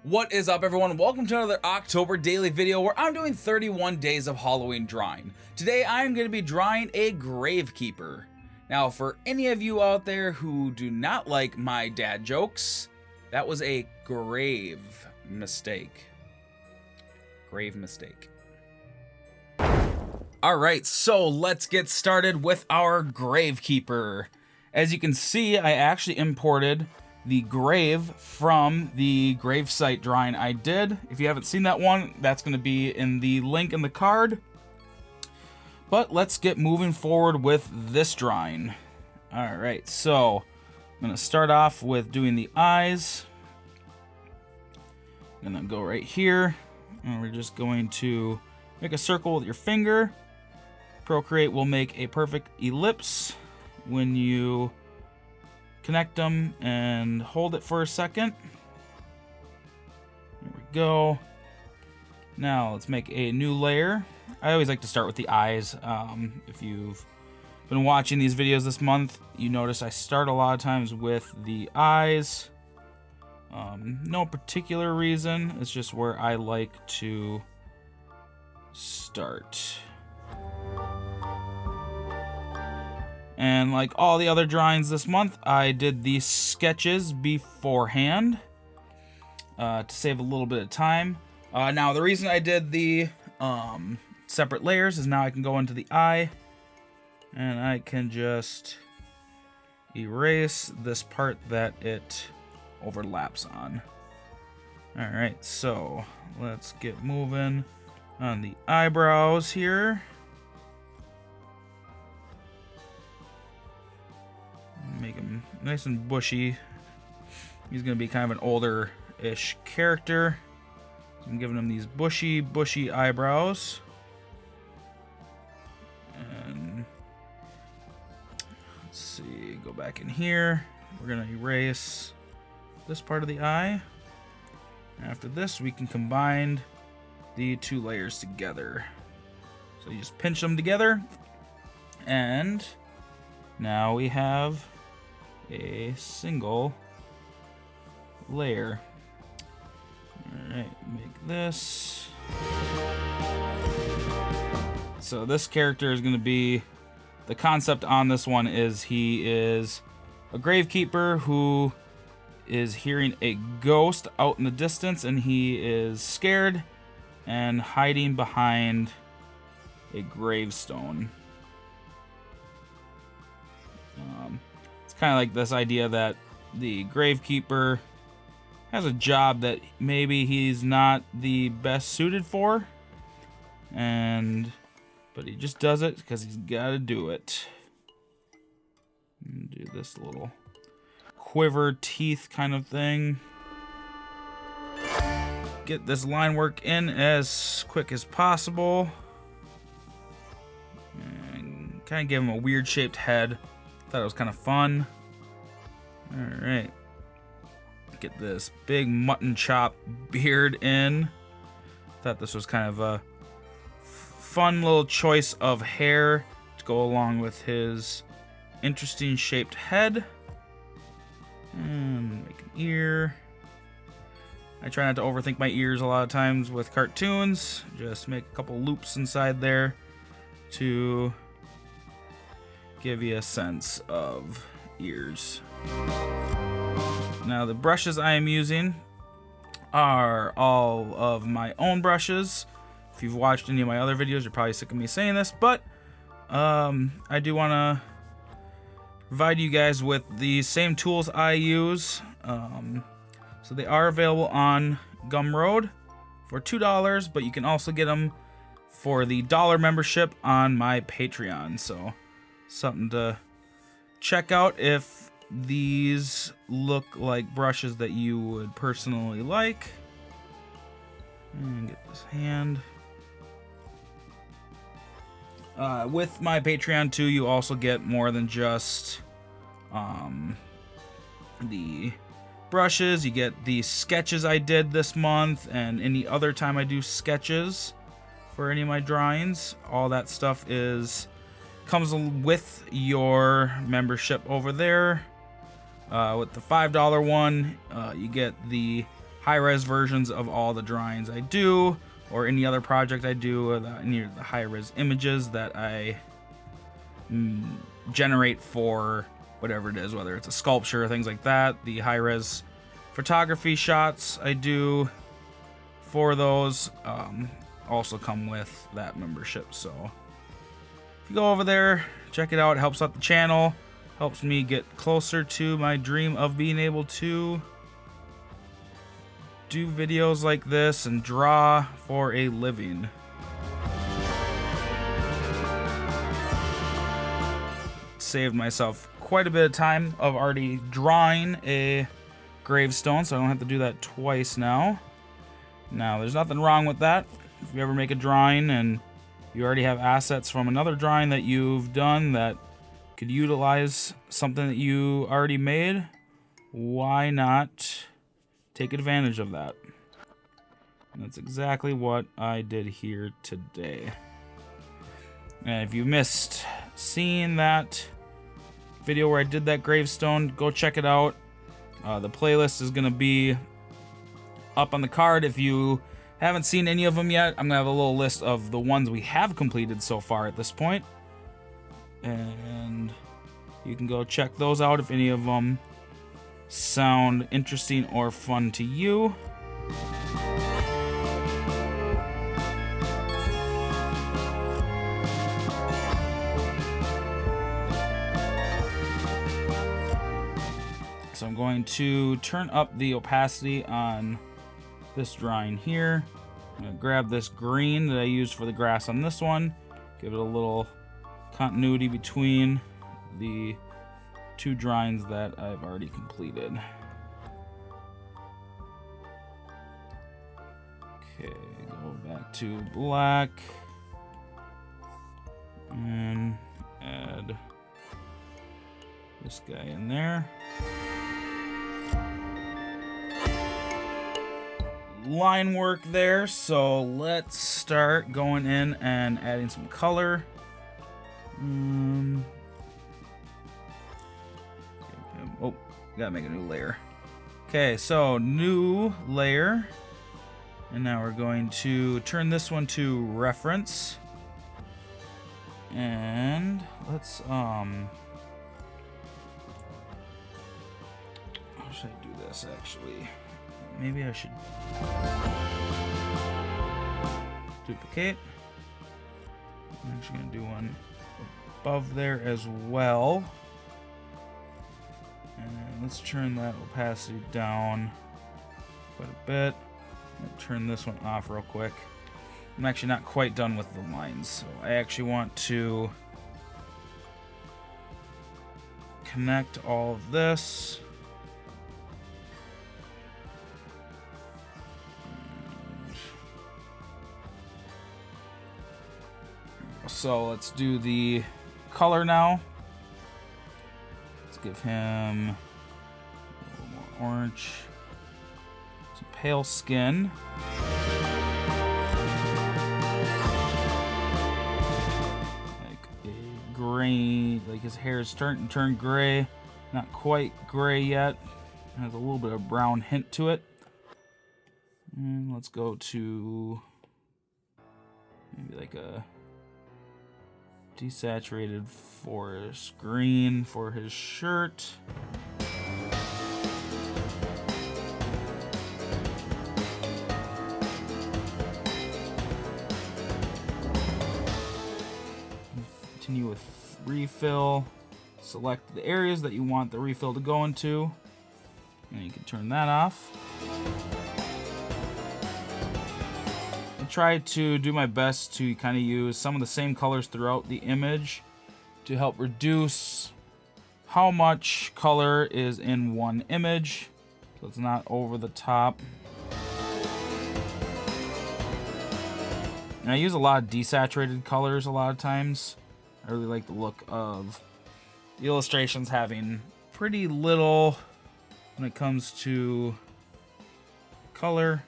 What is up, everyone? Welcome to another October daily video where I'm doing 31 days of Halloween drawing. Today I'm going to be drawing a Gravekeeper. Now, for any of you out there who do not like my dad jokes, that was a grave mistake. Grave mistake. Alright, so let's get started with our Gravekeeper. As you can see, I actually imported the grave from the gravesite drawing I did. If you haven't seen that one, that's going to be in the link in the card. But let's get moving forward with this drawing. Alright, so I'm going to start off with doing the eyes. I'm going to go right here, and we're just going to make a circle with your finger. Procreate will make a perfect ellipse when you connect them and hold it for a second. There we go. Now let's make a new layer. I always like to start with the eyes. If you've been watching these videos this month, you notice I start a lot of times with the eyes. No particular reason. It's just where I like to start. And like all the other drawings this month, I did the sketches beforehand to save a little bit of time. Now, the reason I did the separate layers is now I can go into the eye and I can just erase this part that it overlaps on. Alright, so let's get moving on the eyebrows here. Make him nice and bushy. He's going to be kind of an older-ish character. So I'm giving him these bushy eyebrows. And let's see, go back in here. We're going to erase this part of the eye. After this, we can combine the two layers together. So you just pinch them together, and now we have a single layer. Alright, make this. So this character is going to be, the concept on this one is he is a gravekeeper who is hearing a ghost out in the distance, and he is scared and hiding behind a gravestone. Kind of like this idea that the gravekeeper has a job that maybe he's not the best suited for, but he just does it because he's got to do it. Do this little quiver teeth kind of thing. Get this line work in as quick as possible, and kind of give him a weird shaped head. Thought it was kind of fun. Alright. Get this big mutton chop beard in. Thought this was kind of a fun little choice of hair to go along with his interesting shaped head. And make an ear. I try not to overthink my ears a lot of times with cartoons. Just make a couple loops inside there to give you a sense of ears. Now, the brushes I am using are all of my own brushes. If you've watched any of my other videos, you're probably sick of me saying this, but I do want to provide you guys with the same tools I use. So they are available on Gumroad for $2, but you can also get them for the $1 membership on my Patreon. So something to check out if these look like brushes that you would personally like. And get this hand. With my Patreon too, you also get more than just the brushes. You get the sketches I did this month, and any other time I do sketches for any of my drawings. All that stuff comes with your membership over there. With the $5 one, you get the high-res versions of all the drawings I do, or any other project I do, any of the high-res images that I generate for whatever it is, whether it's a sculpture, things like that. The high-res photography shots I do for those also come with that membership. So if you go over there, check it out. It helps out the channel, helps me get closer to my dream of being able to do videos like this and draw for a living. Saved myself quite a bit of time of already drawing a gravestone, so I don't have to do that twice now. Now, there's nothing wrong with that. If you ever make a drawing and you already have assets from another drawing that you've done that could utilize something that you already made, why not take advantage of that? And that's exactly what I did here today. And if you missed seeing that video where I did that gravestone, go check it out. The playlist is going to be up on the card. If you haven't seen any of them yet, I'm going to have a little list of the ones we have completed so far at this point. And you can go check those out if any of them sound interesting or fun to you. So I'm going to turn up the opacity on this drawing here. I'm going to grab this green that I used for the grass on this one, give it a little continuity between the two drawings that I've already completed. Okay, go back to black and add this guy in there. Line work there, so let's start going in and adding some color. Oh, gotta make a new layer. Okay, so new layer, and now we're going to turn this one to reference, and let's how should I do this actually? Maybe I should duplicate. I'm actually going to do one above there as well. And let's turn that opacity down quite a bit. I'm going to turn this one off real quick. I'm actually not quite done with the lines, so I actually want to connect all of this. So let's do the color now. Let's give him a little more orange, some pale skin. Like a gray, like his hair is starting to turn gray. Not quite gray yet. It has a little bit of brown hint to it. And let's go to maybe like a desaturated forest green for his shirt. Continue with refill. Select the areas that you want the refill to go into, and you can turn that off. Try to do my best to kind of use some of the same colors throughout the image to help reduce how much color is in one image, so it's not over the top. And I use a lot of desaturated colors a lot of times. I really like the look of the illustrations having pretty little when it comes to color.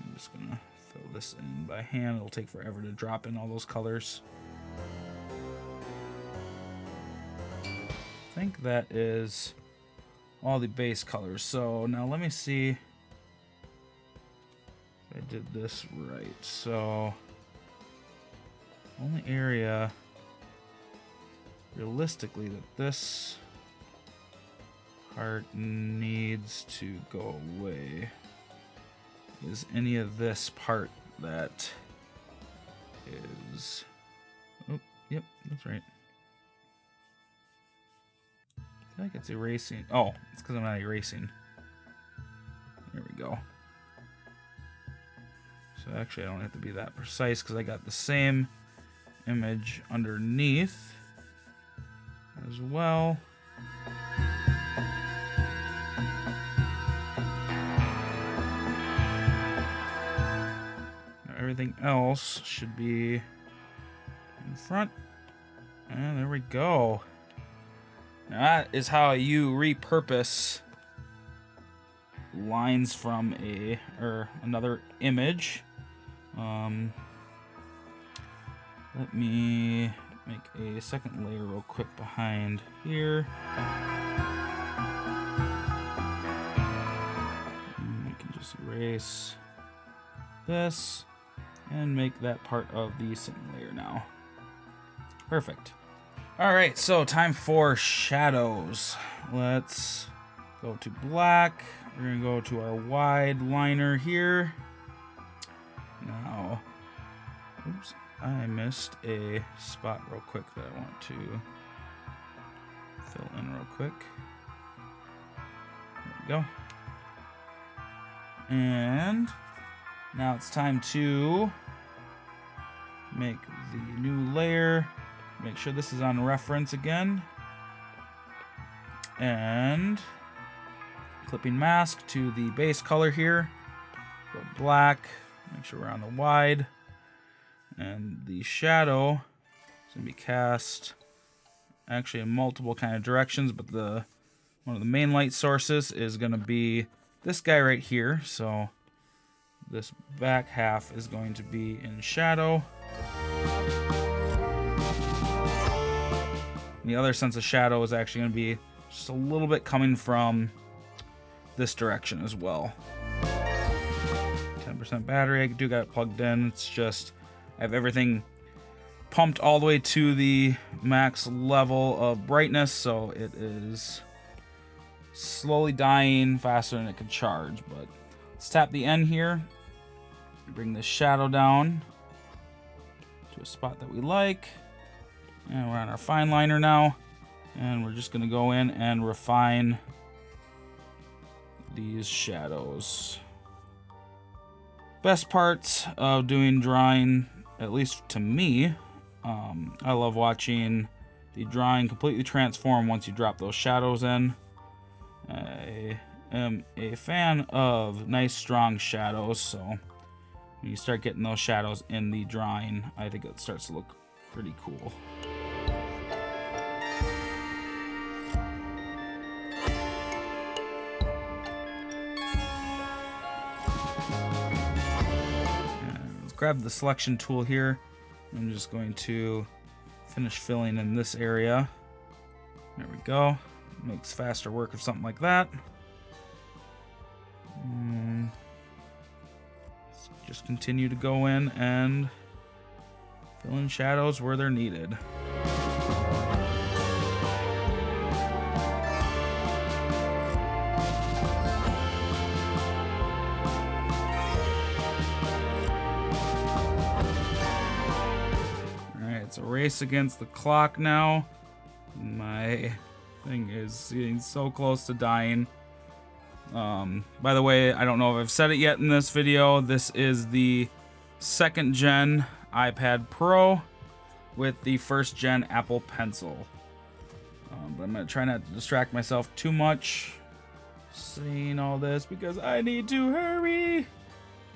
I'm just gonna fill this in by hand. It'll take forever to drop in all those colors. I think that is all the base colors. So now let me see if I did this right. So only area realistically that this part needs to go away is any of this part that is, oh, yep, that's right. I feel like it's erasing. Oh, it's because I'm not erasing. There we go. So actually I don't have to be that precise because I got the same image underneath as well. Everything else should be in front. And there we go. Now that is how you repurpose lines from another image. Let me make a second layer real quick behind here. And we can just erase this and make that part of the second layer now. Perfect. All right, so time for shadows. Let's go to black. We're gonna go to our wide liner here. Now, oops, I missed a spot real quick that I want to fill in real quick. There we go. And now it's time to make the new layer. Make sure this is on reference again. And clipping mask to the base color here. Go black. Make sure we're on the wide. And the shadow is going to be cast actually in multiple kind of directions, but one of the main light sources is going to be this guy right here. So this back half is going to be in shadow. And the other sense of shadow is actually going to be just a little bit coming from this direction as well. 10% battery, I do got it plugged in. It's just, I have everything pumped all the way to the max level of brightness, so it is slowly dying faster than it can charge. But let's tap the N here, bring the shadow down to a spot that we like. And we're on our fine liner now, and we're just going to go in and refine these shadows. Best parts of doing drawing, at least to me, I love watching the drawing completely transform once you drop those shadows in. I am a fan of nice strong shadows, so when you start getting those shadows in the drawing, I think it starts to look pretty cool. Grab the selection tool here. I'm just going to finish filling in this area. There we go. Makes faster work of something like that. Let's just continue to go in and fill in shadows where they're needed. It's a race against the clock now. My thing is getting so close to dying. By the way, I don't know if I've said it yet in this video. This is the 2nd gen iPad Pro with the 1st gen Apple Pencil. But I'm going to try not to distract myself too much saying all this because I need to hurry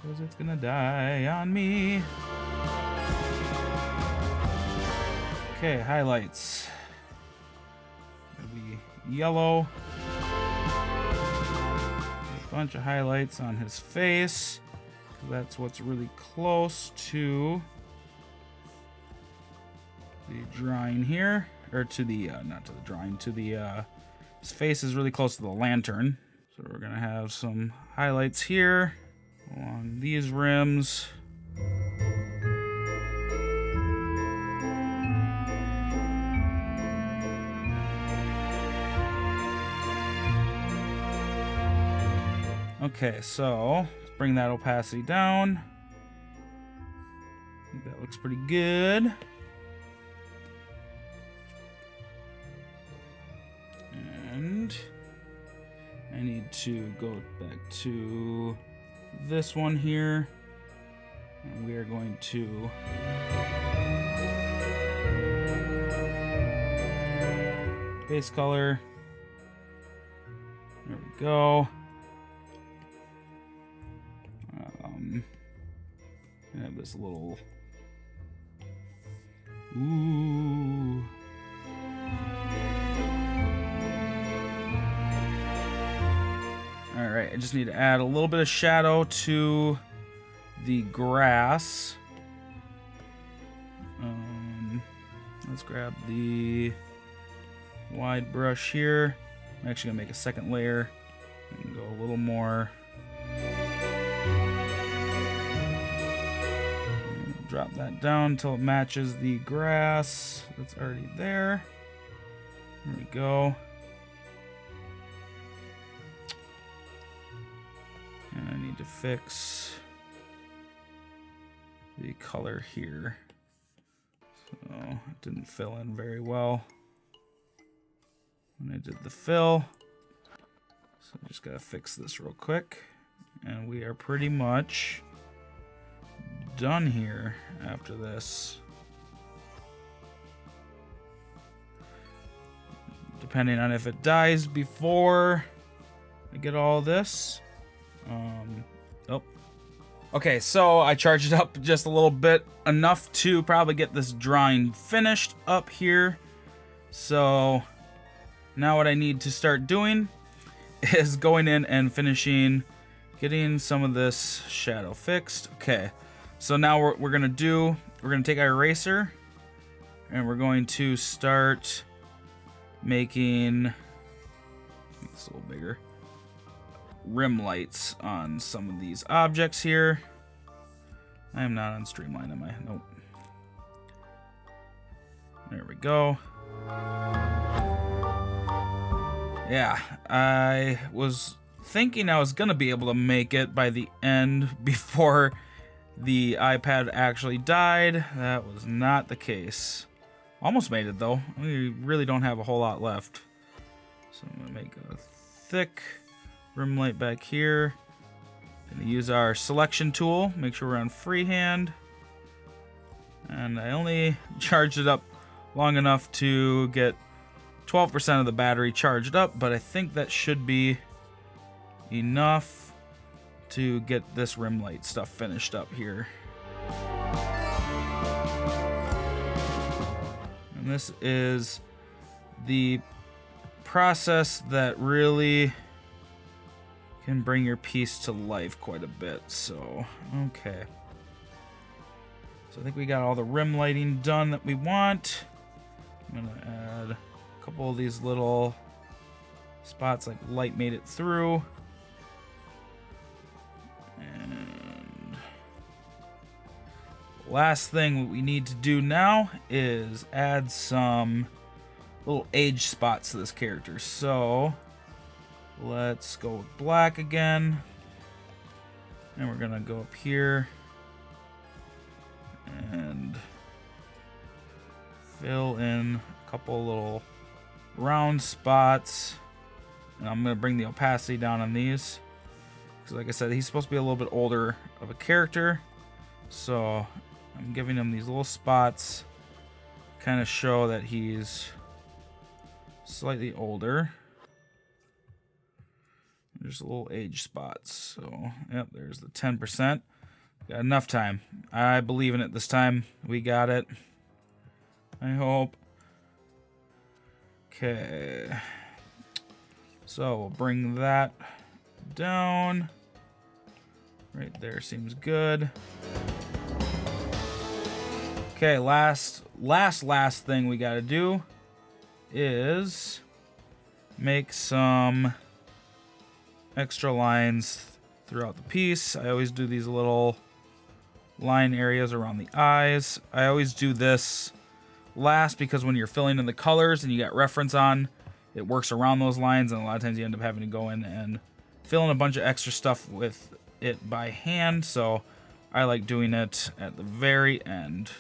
because it's going to die on me. Okay, highlights. It'll be yellow. A bunch of highlights on his face. That's what's really close to the drawing here. Or to the, not to the drawing, to the His face is really close to the lantern. So we're gonna have some highlights here along these rims. Okay, so let's bring that opacity down. I think that looks pretty good. And I need to go back to this one here. And we are going to base color. There we go. I have this little. Ooh. Alright, I just need to add a little bit of shadow to the grass. Let's grab the wide brush here. I'm actually going to make a second layer and go a little more. Drop that down until it matches the grass that's already there. There we go. And I need to fix the color here. So it didn't fill in very well when I did the fill. So I just gotta fix this real quick. And we are pretty much done here after this. Depending on if it dies before I get all this. Oh. Okay, so I charged it up just a little bit, enough to probably get this drawing finished up here. So now what I need to start doing is going in and finishing getting some of this shadow fixed. Okay. So now we're gonna take our eraser and we're going to start making, make this a little bigger, rim lights on some of these objects here. I am not on Streamline, am I? Nope. There we go. Yeah, I was thinking I was gonna be able to make it by the end before the iPad actually died. That was not the case. Almost made it though. We really don't have a whole lot left. So I'm gonna make a thick rim light back here. Gonna use our selection tool. Make sure we're on freehand. And I only charged it up long enough to get 12% of the battery charged up, but I think that should be enough to get this rim light stuff finished up here. And this is the process that really can bring your piece to life quite a bit. So, okay. So I think we got all the rim lighting done that we want. I'm gonna add a couple of these little spots like light made it through. And last thing we need to do now is add some little age spots to this character. So let's go with black again. And we're gonna go up here and fill in a couple little round spots. And I'm gonna bring the opacity down on these. Because like I said, he's supposed to be a little bit older of a character. So I'm giving him these little spots. Kind of show that he's slightly older. There's little age spots. So, yep, there's the 10%. Got enough time. I believe in it this time. We got it. I hope. Okay. So we'll bring that down. Right there seems good. Okay, last thing we gotta do is make some extra lines throughout the piece. I always do these little line areas around the eyes. I always do this last because when you're filling in the colors and you got reference on, it works around those lines, and a lot of times you end up having to go in and fill in a bunch of extra stuff with it by hand, so I like doing it at the very end.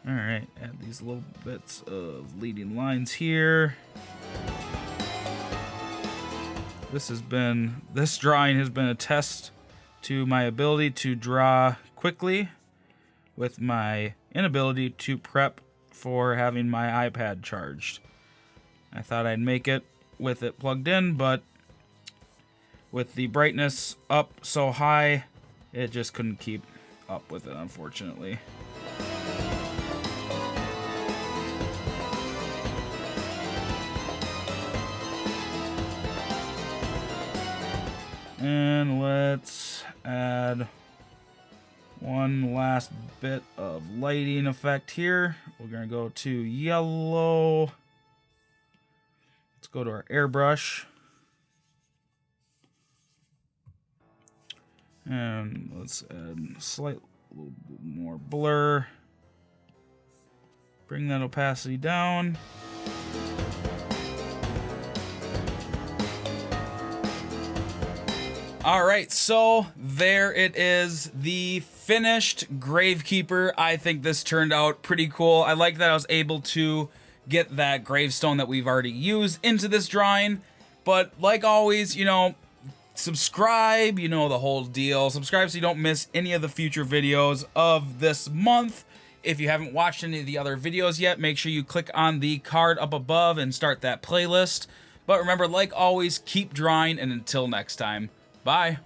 Alright, add these little bits of leading lines here. This drawing has been a test to my ability to draw quickly with my inability to prep for having my iPad charged. I thought I'd make it with it plugged in, but with the brightness up so high, it just couldn't keep up with it, unfortunately. And let's add one last bit of lighting effect here. We're going to go to yellow. Let's go to our airbrush. And let's add a little bit more blur. Bring that opacity down. Alright, so there it is, the finished Gravekeeper. I think this turned out pretty cool. I like that I was able to get that gravestone that we've already used into this drawing. But like always, you know, subscribe, you know the whole deal. Subscribe so you don't miss any of the future videos of this month. If you haven't watched any of the other videos yet, make sure you click on the card up above and start that playlist. But remember, like always, keep drawing, and until next time, bye.